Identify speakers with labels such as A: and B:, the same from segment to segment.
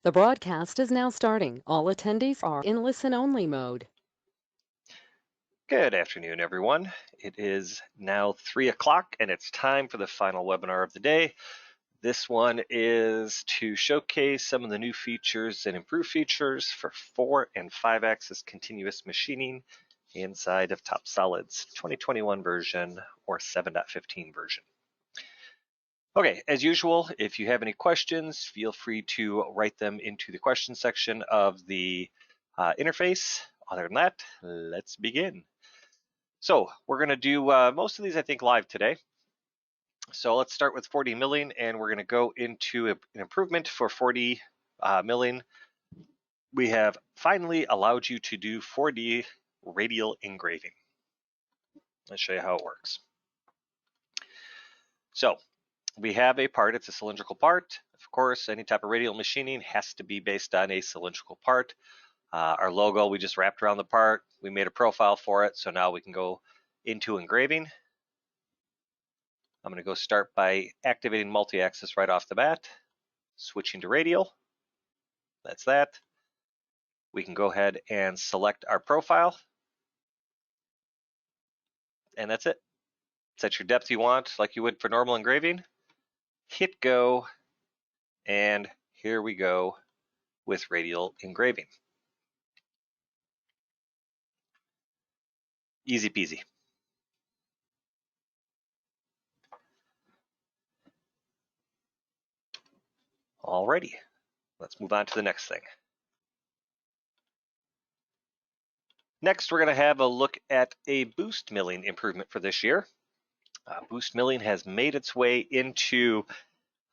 A: The broadcast is now starting. All attendees are in listen-only mode.
B: Good afternoon, everyone. It is now 3 o'clock and it's time for the final webinar of the day. This one is to showcase some of the new features and improved features for 4 and 5 axis continuous machining inside of TopSolid's 2021 version or 7.15 version. Okay, as usual, if you have any questions, feel free to write them into the question section of the interface. Other than that, let's begin. So we're going to do most of these, I think, live today. So let's start with 4D milling, and we're going to go into an improvement for 4D milling. We have finally allowed you to do 4D radial engraving. Let's show you how it works. So we have a part, it's a cylindrical part. Of course, any type of radial machining has to be based on a cylindrical part. Our logo, we just wrapped around the part. We made a profile for it, so now we can go into engraving. I'm going to go start by activating multi-axis right off the bat, switching to radial. That's that. We can go ahead and select our profile. And that's it. Set your depth you want like you would for normal engraving. Hit go. And here we go with radial engraving. Easy peasy. Alrighty, let's move on to the next thing. Next, we're going to have a look at a boost milling improvement for this year. Boost milling has made its way into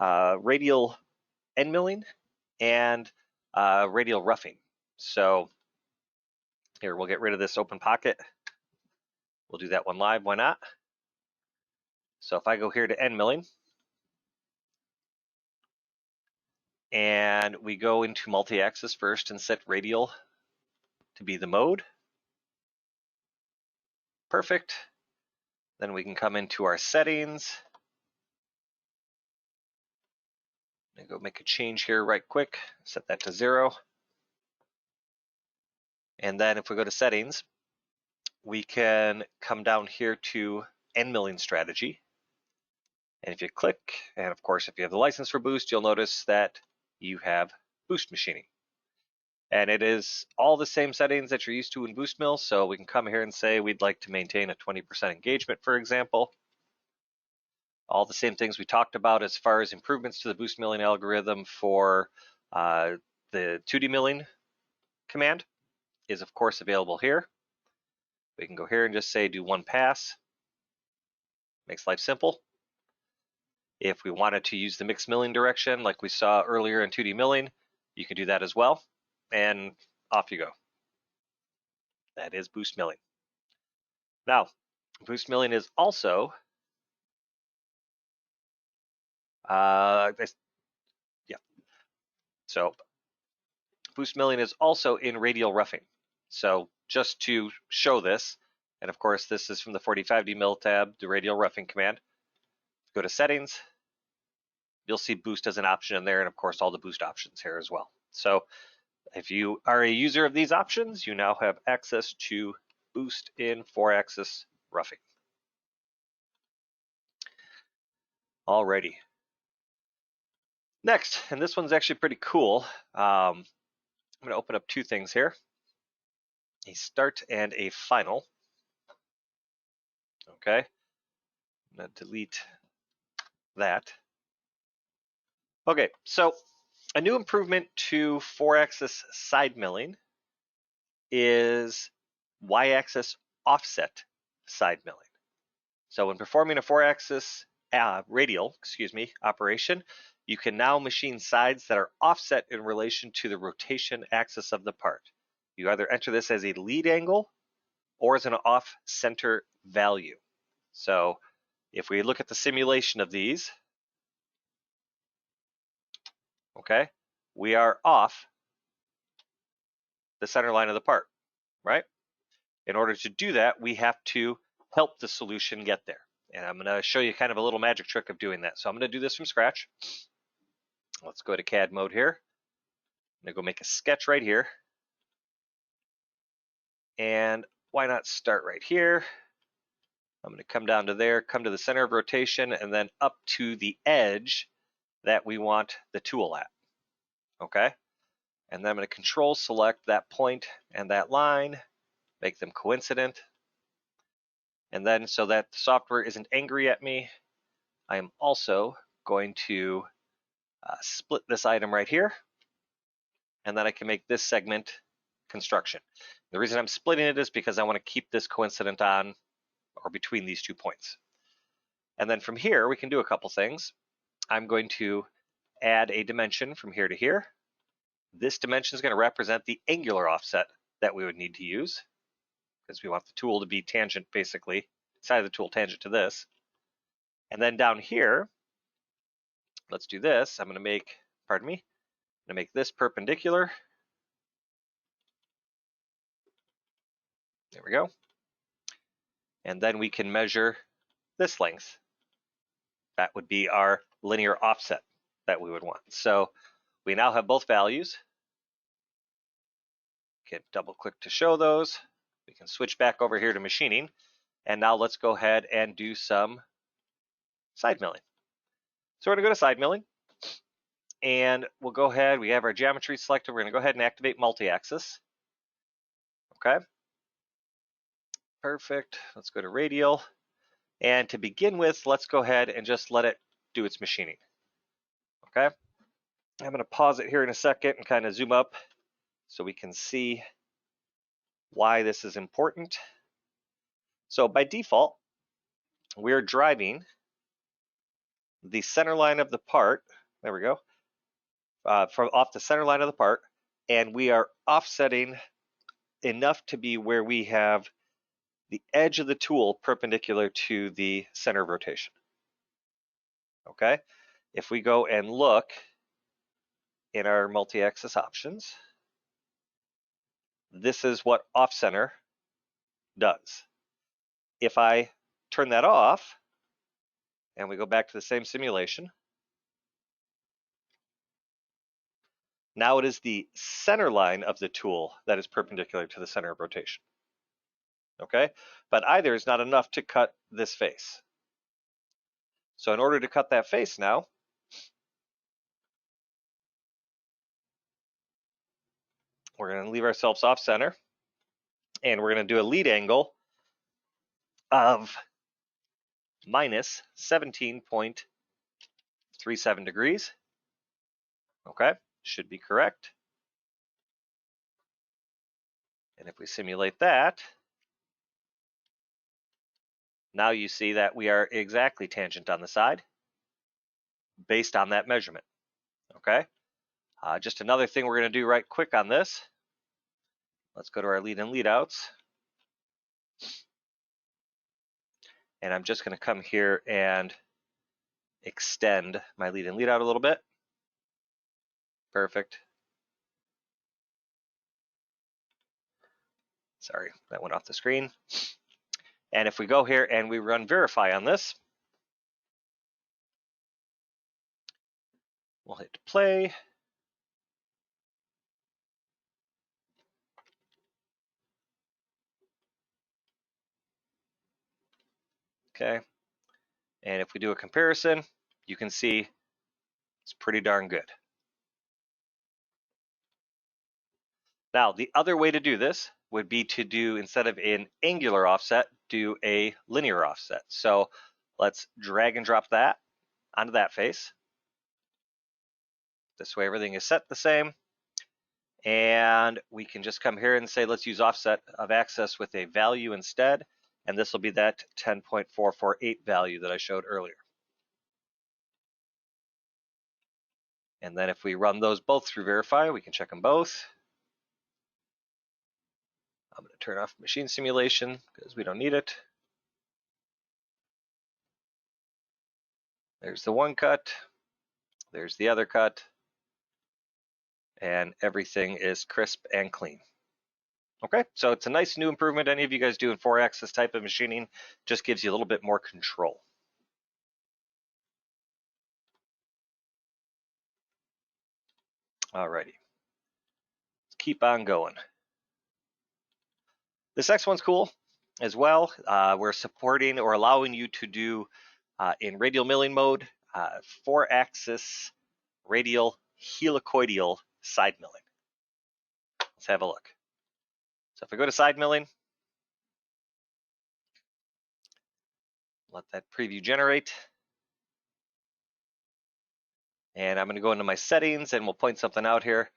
B: radial end milling and radial roughing. So here, we'll get rid of this open pocket. We'll do that one live, why not? So if I go here to end milling, and we go into multi-axis first and set radial to be the mode. Perfect. Then we can come into our settings. I'm gonna go make a change here right quick, set that to 0. And then if we go to settings, we can come down here to end milling strategy. And if you click, and of course, if you have the license for boost, you'll notice that you have boost machining. And it is all the same settings that you're used to in boost mill. So we can come here and say we'd like to maintain a 20% engagement, for example. All the same things we talked about as far as improvements to the boost milling algorithm for the 2D milling command is of course available here. We can go here and just say do one pass. Makes life simple. If we wanted to use the mixed milling direction like we saw earlier in 2D milling, you can do that as well. And off you go. That is boost milling. Now, boost milling is also So boost milling is also in radial roughing. So just to show this, and of course this is from the 45D mill tab, the radial roughing command. Go to settings. You'll see boost as an option in there, and of course all the boost options here as well. So if you are a user of these options, you now have access to boost in 4-axis roughing. Alrighty. Next, and this one's actually pretty cool. I'm going to open up two things here, a start and a final. Okay, I'm going to delete that. Okay, so a new improvement to 4-axis side milling is Y-axis offset side milling. So when performing a 4-axis radial, operation, you can now machine sides that are offset in relation to the rotation axis of the part. You either enter this as a lead angle or as an off-center value. So if we look at the simulation of these, okay, we are off the center line of the part, right? In order to do that, we have to help the solution get there. And I'm going to show you kind of a little magic trick of doing that. So I'm going to do this from scratch. Let's go to CAD mode here. I'm gonna go make a sketch right here. And why not start right here? I'm going to come down to there, come to the center of rotation, and then up to the edge that we want the tool at. Okay? And then I'm going to control select that point and that line, make them coincident. And then so that the software isn't angry at me, I am also going to split this item right here. And then I can make this segment construction. The reason I'm splitting it is because I want to keep this coincident on or between these 2 points. And then from here, we can do a couple things. I'm going to add a dimension from here to here. This dimension is going to represent the angular offset that we would need to use because we want the tool to be tangent, basically, side of the tool tangent to this. And then down here, let's do this. I'm going to make, pardon me, I'm going to make this perpendicular. There we go. And then we can measure this length. That would be our linear offset that we would want. So we now have both values. Can double click to show those. We can switch back over here to machining. And now let's go ahead and do some side milling. So we're going to go to side milling. And we'll go ahead, we have our geometry selected. We're going to go ahead and activate multi-axis. Okay. Perfect. Let's go to radial. And to begin with, let's go ahead and just let it do its machining. Okay. I'm going to pause it here in a second and kind of zoom up so we can see why this is important. So by default, we're driving the center line of the part. There we go. From off the center line of the part, and we are offsetting enough to be where we have the edge of the tool perpendicular to the center of rotation. Okay, if we go and look in our multi-axis options, this is what off-center does. If I turn that off and we go back to the same simulation, now it is the center line of the tool that is perpendicular to the center of rotation. Okay, but either is not enough to cut this face. So in order to cut that face now, we're going to leave ourselves off center and we're going to do a lead angle of minus 17.37 degrees. Okay, should be correct. And if we simulate that, now you see that we are exactly tangent on the side based on that measurement. Okay, just another thing we're going to do right quick on this. Let's go to our lead and lead outs. And I'm just going to come here and extend my lead and lead out a little bit. Perfect. Sorry, that went off the screen. And if we go here and we run verify on this, we'll hit play. Okay. And if we do a comparison, you can see it's pretty darn good. Now, the other way to do this would be to do, instead of an angular offset, do a linear offset. So let's drag and drop that onto that face. This way everything is set the same. And we can just come here and say, let's use offset of axis with a value instead. And this will be that 10.448 value that I showed earlier. And then if we run those both through verify, we can check them both. I'm going to turn off machine simulation because we don't need it. There's the one cut. There's the other cut. And everything is crisp and clean. Okay, so it's a nice new improvement. Any of you guys doing 4-axis type of machining, just gives you a little bit more control. Alrighty. keep on going. This next one's cool as well. We're supporting or allowing you to do in radial milling mode, 4-axis radial helicoidal side milling. Let's have a look. So if I go to side milling, let that preview generate. And I'm going to go into my settings and we'll point something out here.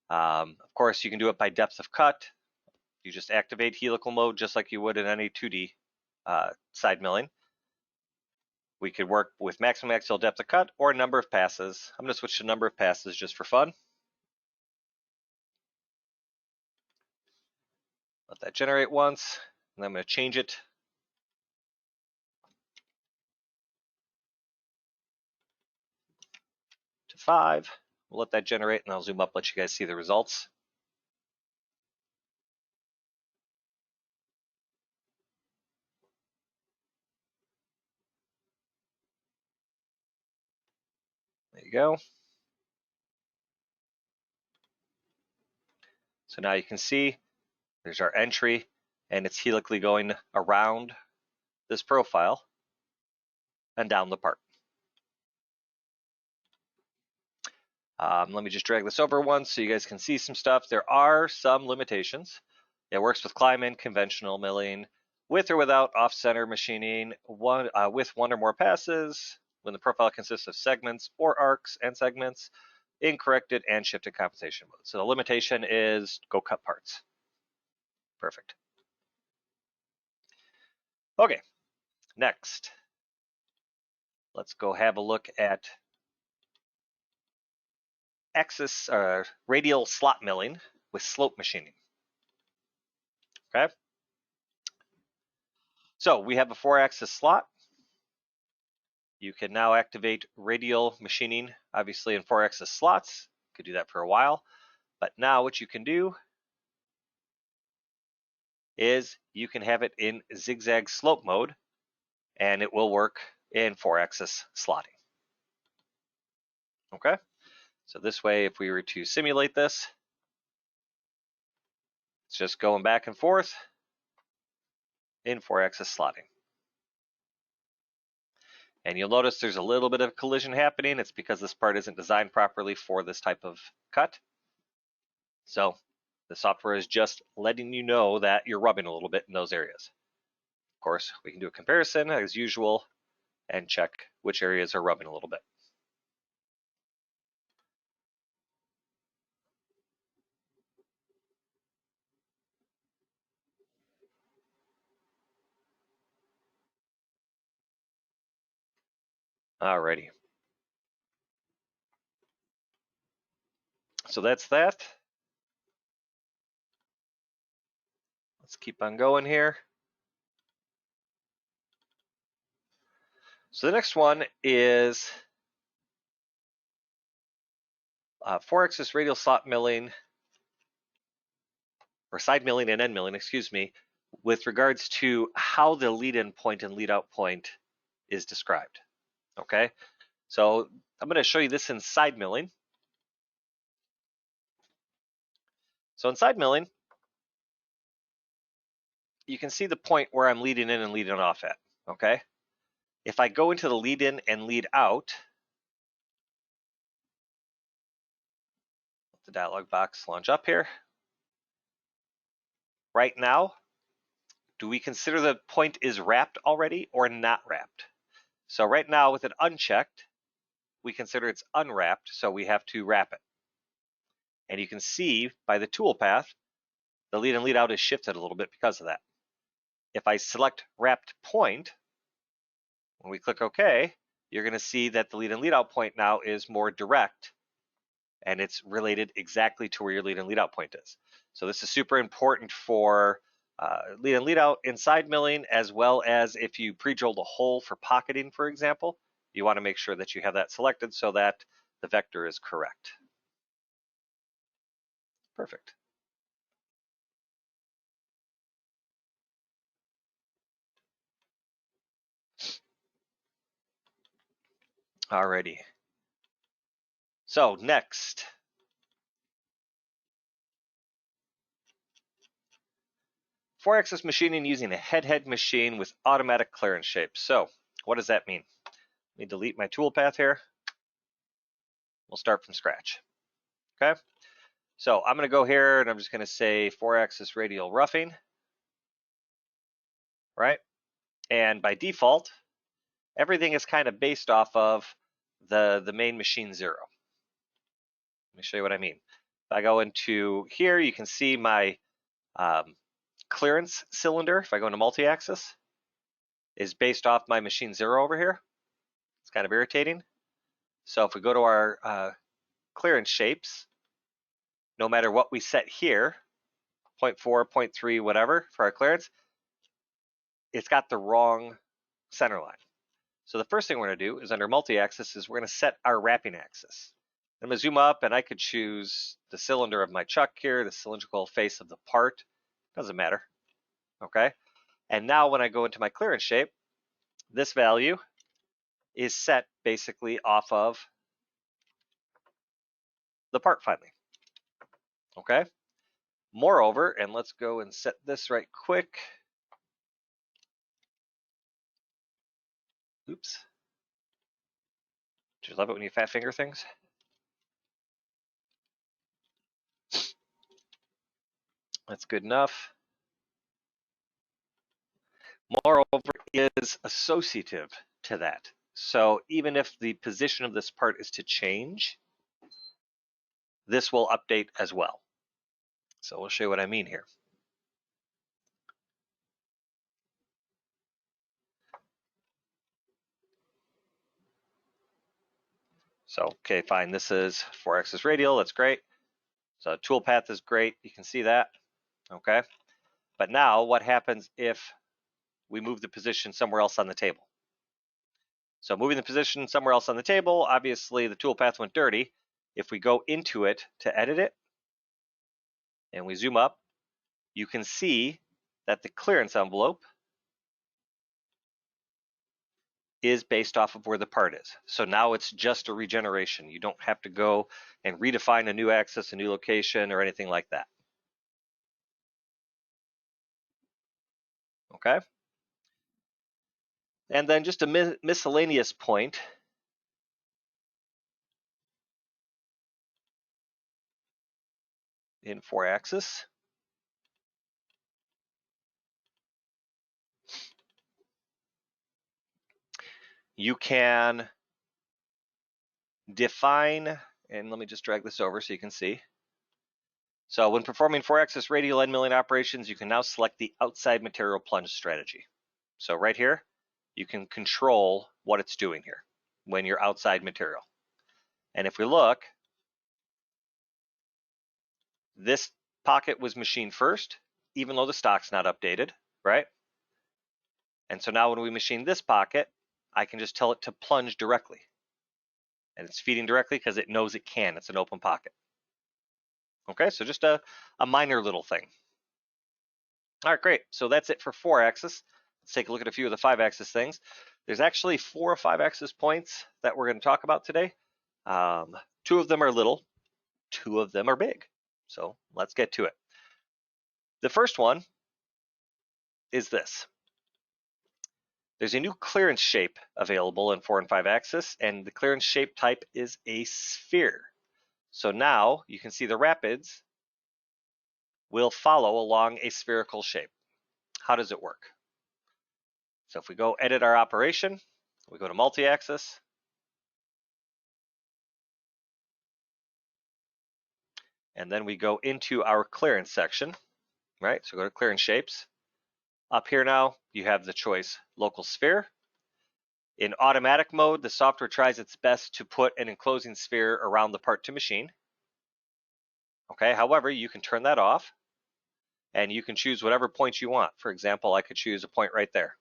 B: Of course, you can do it by depth of cut. You just activate helical mode just like you would in any 2D side milling. We could work with maximum axial depth of cut or number of passes. I'm going to switch to number of passes just for fun. Let that generate once, and I'm going to change it to 5. We'll let that generate, and I'll zoom up, let you guys see the results. There you go. So now you can see there's our entry, and it's helically going around this profile and down the part. Let me just drag this over once so you guys can see some stuff. There are some limitations. It works with climb-in, conventional milling, with or without off-center machining, with one or more passes, when the profile consists of segments or arcs and segments, in corrected and shifted compensation mode. So the limitation is go cut parts. Perfect. Okay, next. Let's go have a look at axis radial slot milling with slope machining. Okay. So we have a 4-axis slot. You can now activate radial machining, obviously in 4-axis slots. You could do that for a while. But now what you can do is you can have it in zigzag slope mode, and it will work in 4-axis slotting. Okay, so this way, if we were to simulate this, it's just going back and forth in 4-axis slotting. And you'll notice there's a little bit of collision happening. It's because this part isn't designed properly for this type of cut. So the software is just letting you know that you're rubbing a little bit in those areas. Of course, we can do a comparison as usual and check which areas are rubbing a little bit. Alrighty. So that's that. Let's keep on going here. So the next one is 4-axis radial slot milling, or side milling and end milling, excuse me, with regards to how the lead-in point and lead-out point is described. Okay, so I'm going to show you this in side milling. So in side milling, you can see the point where I'm leading in and leading off at. Okay, if I go into the lead in and lead out, let the dialog box launch up here. Right now, do we consider the point is wrapped already or not wrapped? So right now with it unchecked, we consider it's unwrapped, so we have to wrap it. And you can see by the tool path, the lead and lead out is shifted a little bit because of that. If I select wrapped point, when we click OK, you're going to see that the lead and lead out point now is more direct, and it's related exactly to where your lead and lead out point is. So this is super important for lead and lead out in side milling, as well as if you pre-drilled a hole for pocketing, for example, you want to make sure that you have that selected so that the vector is correct. Perfect. Alrighty. So next, 4-axis machining using a head machine with automatic clearance shapes. So what does that mean? Let me delete my toolpath here. We'll start from scratch. Okay. So I'm going to go here and I'm just going to say 4-axis radial roughing. Right. And by default, everything is kind of based off of the main machine 0. Let me show you what I mean. If I go into here, you can see my clearance cylinder. If I go into multi-axis, is based off my machine 0 over here. It's kind of irritating. So if we go to our clearance shapes, no matter what we set here, 0.4, 0.3, whatever for our clearance, it's got the wrong center line. So the first thing we're going to do is under multi-axis is we're going to set our wrapping axis. I'm going to zoom up and I could choose the cylinder of my chuck here, the cylindrical face of the part. Doesn't matter. Okay. And now when I go into my clearance shape, this value is set basically off of the part finally. Okay. Moreover, and let's go and set this right quick. Oops. Do you love it when you fat finger things? That's good enough. Moreover is associative to that. So even if the position of this part is to change, this will update as well. So we'll show you what I mean here. So, okay, fine. This is 4-axis radial. That's great. So toolpath is great. You can see that. Okay. But now what happens if we move the position somewhere else on the table? So moving the position somewhere else on the table, obviously the toolpath went dirty. If we go into it to edit it and we zoom up, you can see that the clearance envelope is based off of where the part is. So now it's just a regeneration. You don't have to go and redefine a new axis, a new location, or anything like that. Okay. And then just a miscellaneous point. In 4-axis. You can define, and let me just drag this over so you can see. So when performing 4-axis radial end milling operations, you can now select the outside material plunge strategy. So right here, you can control what it's doing here when you're outside material. And if we look, this pocket was machined first, even though the stock's not updated, right? And so now when we machine this pocket, I can just tell it to plunge directly. And it's feeding directly because it knows it can. It's an open pocket. Okay, so just a minor little thing. All right, great. So that's it for 4-axis. Let's take a look at a few of the 5-axis things. There's actually 4 5-axis points that we're going to talk about today. 2 of them are little, 2 of them are big. So let's get to it. The first one is this. There's a new clearance shape available in 4 and 5-axis, and the clearance shape type is a sphere. So now you can see the rapids will follow along a spherical shape. How does it work? So if we go edit our operation, we go to multi-axis, and then we go into our clearance section, right? So go to clearance shapes. Up here now, you have the choice local sphere. In automatic mode, the software tries its best to put an enclosing sphere around the part to machine. Okay, however, you can turn that off and you can choose whatever point you want. For example, I could choose a point right there.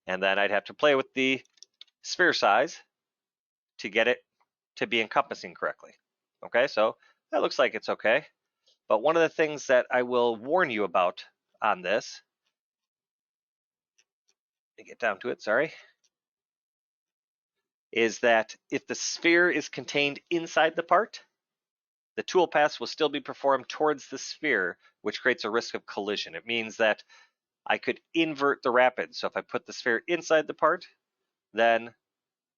B: And then I'd have to play with the sphere size to get it to be encompassing correctly. Okay, so that looks like it's okay. But one of the things that I will warn you about on this, let me get down to it, sorry, is that if the sphere is contained inside the part, the tool paths will still be performed towards the sphere, which creates a risk of collision. It means that I could invert the rapids. So if I put the sphere inside the part, then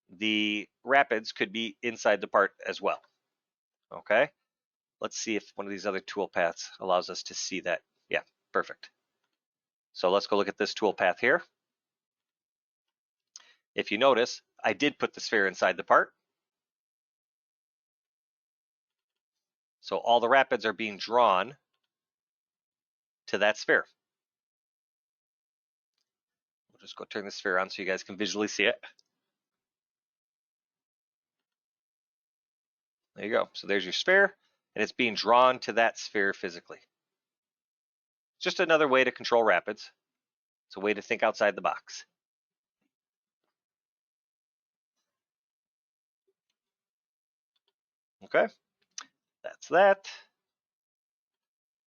B: the rapids could be inside the part as well. Okay, let's see if one of these other tool paths allows us to see that. Yeah, perfect. So let's go look at this tool path here. If you notice, I did put the sphere inside the part. So all the rapids are being drawn to that sphere. We'll just go turn the sphere on so you guys can visually see it. There you go. So there's your sphere, and it's being drawn to that sphere physically. Just another way to control rapids. It's a way to think outside the box. Okay, that's that.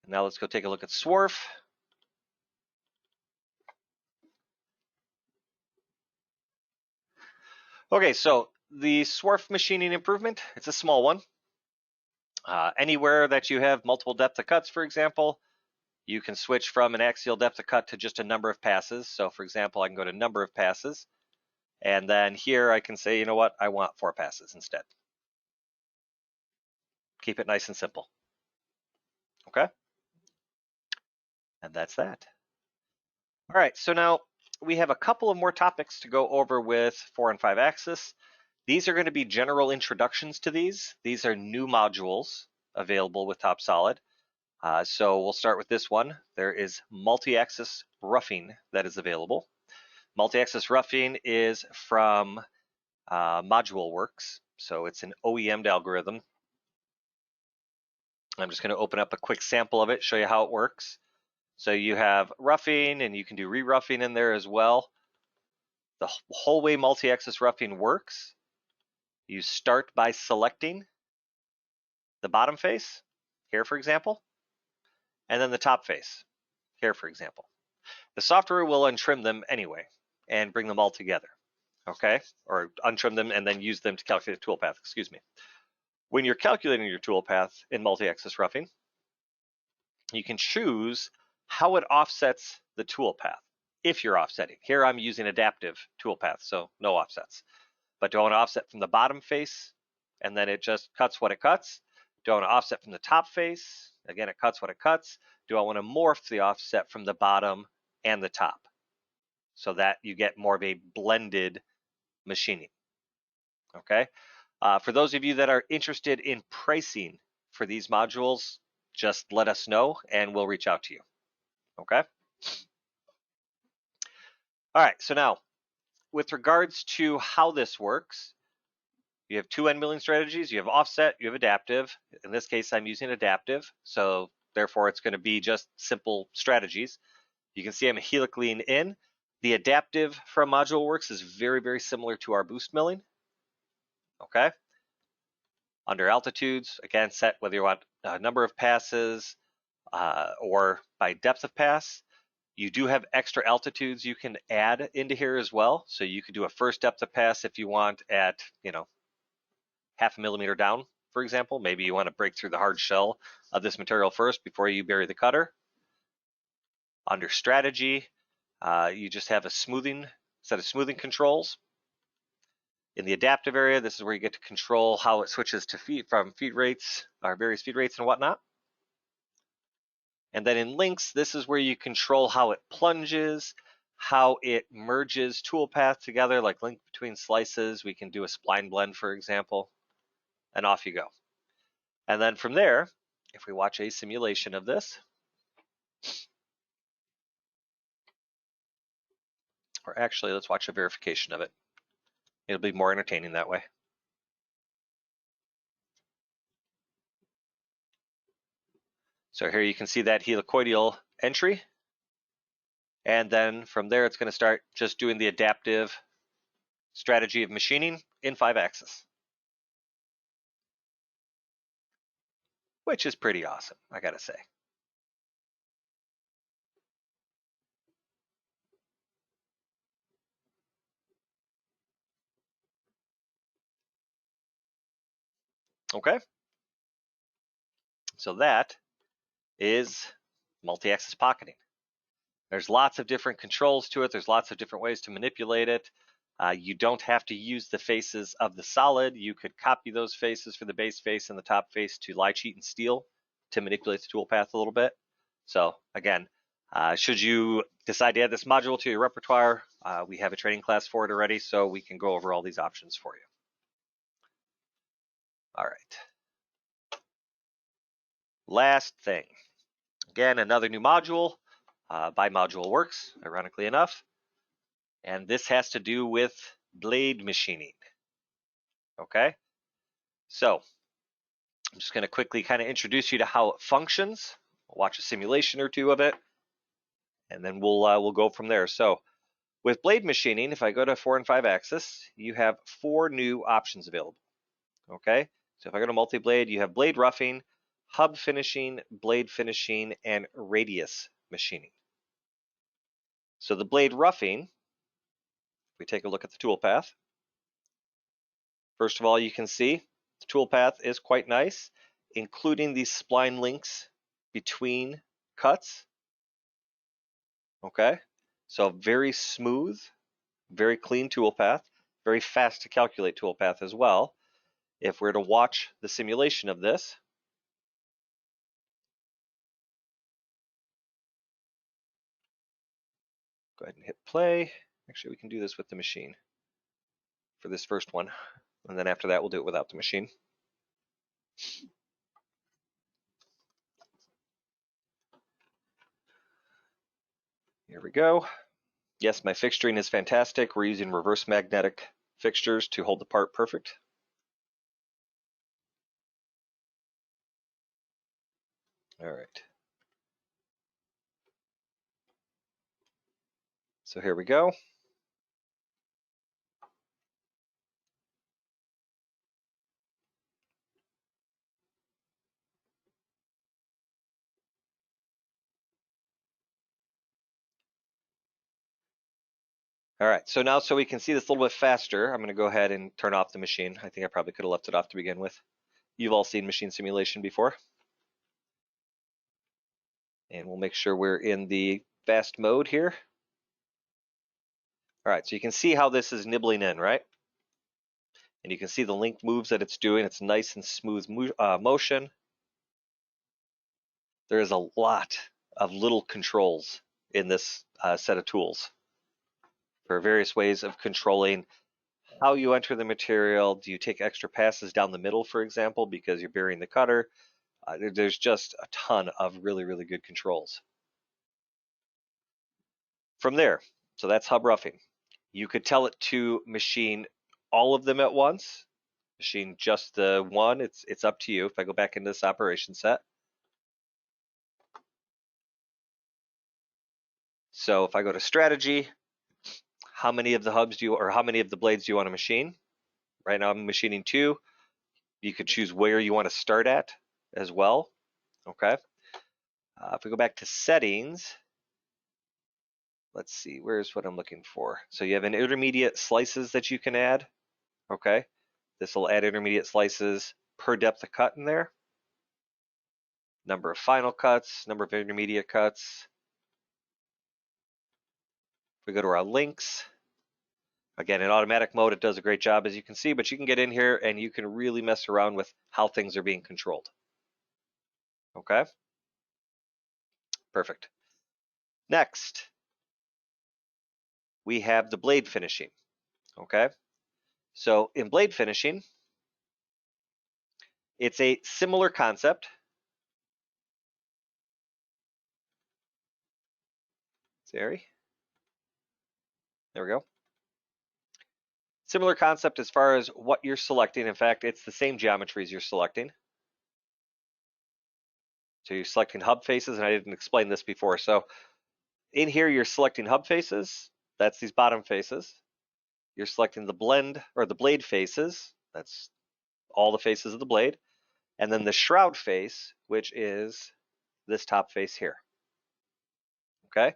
B: And now let's go take a look at Swarf. Okay, so the Swarf machining improvement, it's a small one. Anywhere that you have multiple depth of cuts, for example, you can switch from an axial depth of cut to just a number of passes. So for example, I can go to number of passes. And then here I can say, you know what, I want 4 passes instead. Keep it nice and simple. Okay? And that's that. All right, so now we have a couple of more topics to go over with 4 and 5 axis. These are going to be general introductions to these. These are new modules available with TopSolid. So we'll start with this one. There is multi-axis roughing that is available. Multi-axis roughing is from Module Works. So it's an OEM'd algorithm. I'm just going to open up a quick sample of it, show you how it works. So you have roughing, and you can do re-roughing in there as well. The whole way multi-axis roughing works, you start by selecting the bottom face, here for example, and then the top face, here for example. The software will untrim them anyway and bring them all together, okay? Or untrim them and then use them to calculate a toolpath, excuse me. When you're calculating your toolpath in multi-axis roughing, you can choose how it offsets the toolpath if you're offsetting. Here I'm using adaptive toolpath, so no offsets. But do I want to offset from the bottom face and then it just cuts what it cuts? Do I want to offset from the top face? Again, it cuts what it cuts. Do I want to morph the offset from the bottom and the top so that you get more of a blended machining? Okay. For those of you that are interested in pricing for these modules, just let us know and we'll reach out to you. Okay. All right. So now, with regards to how this works, you have 2 end milling strategies. You have offset, you have adaptive. In this case, I'm using adaptive. So therefore, it's going to be just simple strategies. You can see I'm helically in. The adaptive from Module Works is very, very similar to our boost milling. Okay. Under altitudes, again, set whether you want a number of passes or by depth of pass. You do have extra altitudes you can add into here as well. So you could do a first depth of pass if you want at, you know, 0.5 millimeter down, for example. Maybe you want to break through the hard shell of this material first before you bury the cutter. Under strategy, you just have a set of smoothing controls. In the adaptive area, this is where you get to control how it switches to feed from feed rates, or various feed rates and whatnot. And then in links, this is where you control how it plunges, how it merges toolpath together, like link between slices. We can do a spline blend, for example, and off you go. And then from there, if we watch a simulation of this, or actually let's watch a verification of it. It'll be more entertaining that way. So here you can see that helicoidal entry. And then from there, it's going to start just doing the adaptive strategy of machining in 5 axis, which is pretty awesome, I got to say. Okay. So that is multi-axis pocketing. There's lots of different controls to it. There's lots of different ways to manipulate it. You don't have to use the faces of the solid. You could copy those faces for the base face and the top face to lie, cheat, and steal to manipulate the toolpath a little bit. So again, should you decide to add this module to your repertoire, we have a training class for it already, so we can go over all these options for you. All right. Last thing. Again, another new module. By module works, ironically enough. And this has to do with blade machining. Okay, so I'm just going to quickly kind of introduce you to how it functions. We'll watch a simulation or two of it, and then we'll go from there. So with blade machining, if I go to 4 and 5 axis, you have 4 new options available. Okay, so if I go to multi-blade, you have blade roughing, hub finishing, blade finishing, and radius machining. So the blade roughing, if we take a look at the toolpath, first of all, you can see the toolpath is quite nice, including these spline links between cuts. Okay, so very smooth, very clean toolpath, very fast to calculate toolpath as well. If we're to watch the simulation of this, go ahead and hit play. Actually, we can do this with the machine for this first one, and then after that we'll do it without the machine. Here we go. Yes, my fixturing is fantastic. We're using reverse magnetic fixtures to hold the part perfect. All right. So here we go. All right, so now so we can see this a little bit faster, I'm going to go ahead and turn off the machine. I think I probably could have left it off to begin with. You've all seen machine simulation before. And we'll make sure we're in the fast mode here. All right, so you can see how this is nibbling in, right? And you can see the link moves that it's doing. It's nice and smooth motion. There is a lot of little controls in this set of tools for various ways of controlling how you enter the material. Do you take extra passes down the middle, for example, because you're burying the cutter? There's just a ton of really, really good controls. From there, so that's hub roughing. You could tell it to machine all of them at once, machine just the one. It's up to you. If I go back into this operation set. So if I go to strategy, how many of the hubs do you, or how many of the blades do you want to machine? Right now I'm machining 2. You could choose where you want to start at as well. Okay. If we go back to settings, let's see, where's what I'm looking for. So you have an intermediate slices that you can add. Okay. This will add intermediate slices per depth of cut in there. Number of final cuts, number of intermediate cuts. If we go to our links, again, in automatic mode, it does a great job, as you can see, but you can get in here and you can really mess around with how things are being controlled. Okay. Perfect. Next, we have the blade finishing. Okay. So in blade finishing, it's a similar concept. Sorry. There we go. Similar concept as far as what you're selecting. In fact, it's the same geometries you're selecting. So you're selecting hub faces, and I didn't explain this before. So in here, you're selecting hub faces. That's these bottom faces. You're selecting the blend or the blade faces. That's all the faces of the blade. And then the shroud face, which is this top face here. Okay.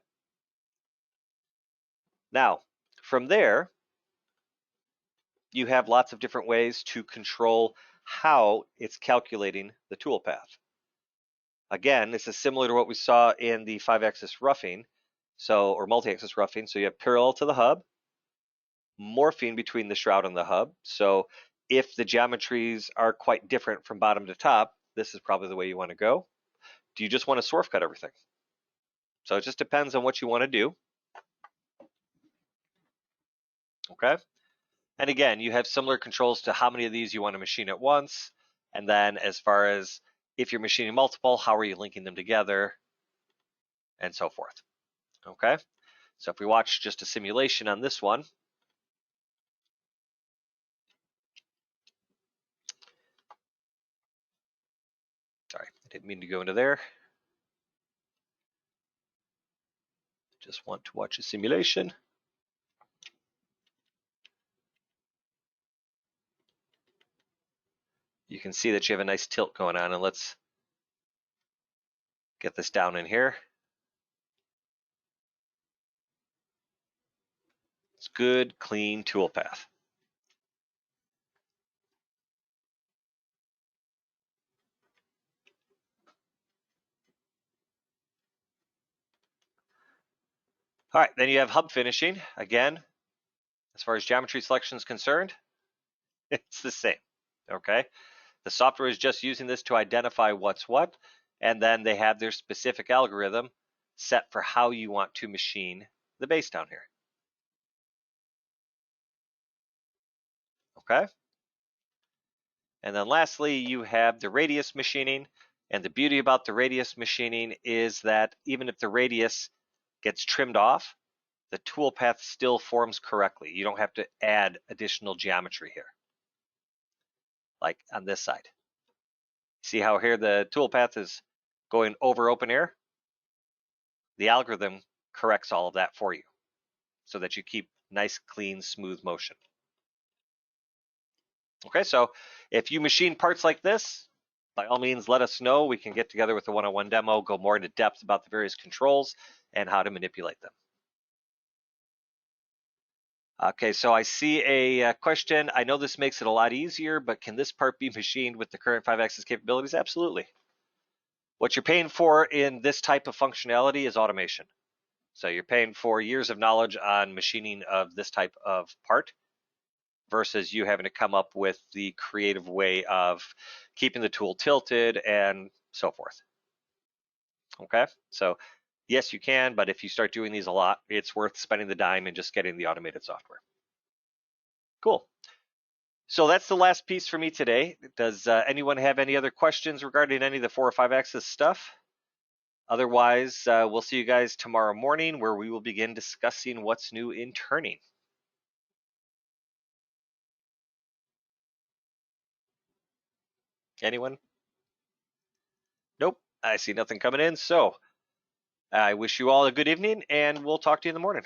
B: Now, from there, you have lots of different ways to control how it's calculating the toolpath. Again, this is similar to what we saw in the 5-axis roughing, or multi-axis roughing. So you have parallel to the hub, morphing between the shroud and the hub. So if the geometries are quite different from bottom to top, this is probably the way you want to go. Do you just want to swarf cut everything? So it just depends on what you want to do. Okay. And again, you have similar controls to how many of these you want to machine at once. And then as far as if you're machining multiple, how are you linking them together, and so forth. Okay. So if we watch just a simulation on this one, sorry, I didn't mean to go into there. Just want to watch a simulation. You can see that you have a nice tilt going on, and let's get this down in here. It's good, clean tool path. All right, then you have hub finishing. Again, as far as geometry selection is concerned, it's the same, okay? The software is just using this to identify what's what, and then they have their specific algorithm set for how you want to machine the base down here. Okay? And then lastly, you have the radius machining, and the beauty about the radius machining is that even if the radius gets trimmed off, the tool path still forms correctly. You don't have to add additional geometry here, like on this side. See how here the tool path is going over open air? The algorithm corrects all of that for you so that you keep nice, clean, smooth motion. Okay, so if you machine parts like this, by all means, let us know. We can get together with a one-on-one demo, go more into depth about the various controls and how to manipulate them. Okay, so I see a question. I know this makes it a lot easier, but can this part be machined with the current 5-axis capabilities? Absolutely. What you're paying for in this type of functionality is automation. So you're paying for years of knowledge on machining of this type of part versus you having to come up with the creative way of keeping the tool tilted and so forth. Okay, so yes, you can, but if you start doing these a lot, it's worth spending the dime and just getting the automated software. Cool. So that's the last piece for me today. Does anyone have any other questions regarding any of the 4 or 5-axis stuff? Otherwise, we'll see you guys tomorrow morning where we will begin discussing what's new in turning. Anyone? Nope, I see nothing coming in. So I wish you all a good evening, and we'll talk to you in the morning.